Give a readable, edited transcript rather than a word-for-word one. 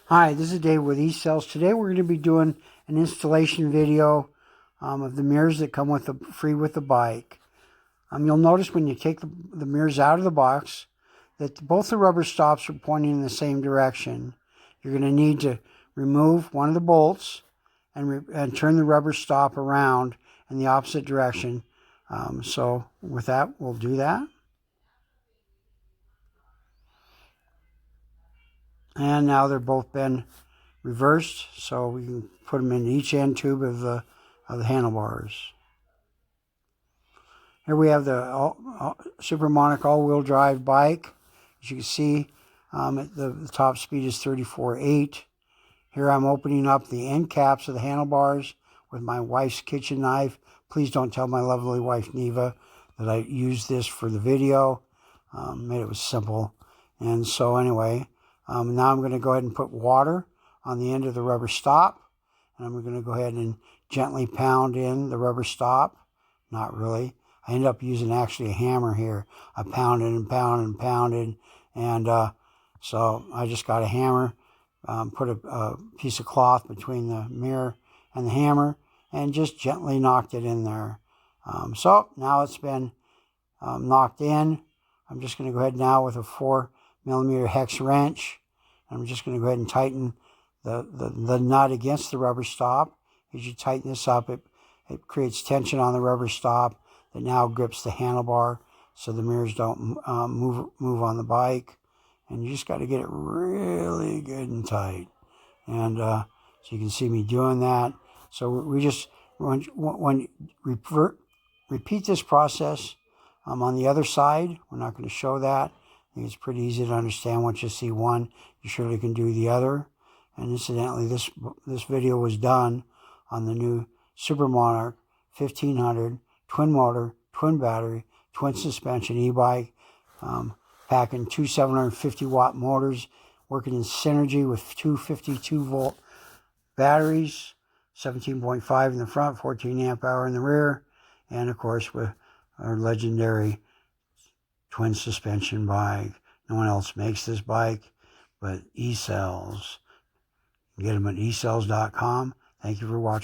Hi, this is Dave with eCells. Today we're going to be doing an installation video of the mirrors that come with free with the bike. You'll notice when you take the mirrors out of the box that both the rubber stops are pointing in the same direction. You're going to need to remove one of the bolts and turn the rubber stop around in the opposite direction. So with that, we'll do that. And now they're both been reversed, so we can put them in each end tube of the handlebars. Here we have the Super Monarch all-wheel drive bike. As you can see, the top speed is 34.8. Here I'm opening up the end caps of the handlebars with my wife's kitchen knife. Please don't tell my lovely wife Neva that I used this for the video. Made it was simple. And so anyway, now I'm going to go ahead and put water on the end of the rubber stop, and I'm going to go ahead and gently pound in the rubber stop. Not really. I ended up using actually a hammer here. I pounded and pounded and pounded, and so I just got a hammer, put a piece of cloth between the mirror and the hammer, and just gently knocked it in there. So now it's been knocked in. I'm just going to go ahead now with a 4mm hex wrench. I'm just going to go ahead and tighten the nut against the rubber stop. As you tighten this up, it creates tension on the rubber stop that now grips the handlebar so the mirrors don't move on the bike. And you just got to get it really good and tight. And so you can see me doing that. So we just repeat this process on the other side. We're not going to show that. I think it's pretty easy to understand. Once you see one, you surely can do the other. And incidentally, this video was done on the new Super Monarch 1500 twin motor, twin battery, twin suspension e-bike, packing two 750-watt motors, working in synergy with two 52-volt batteries, 17.5 in the front, 14 amp hour in the rear, and of course with our legendary twin suspension bike. No one else makes this bike but eCells. Get them at eCells.com. Thank you for watching.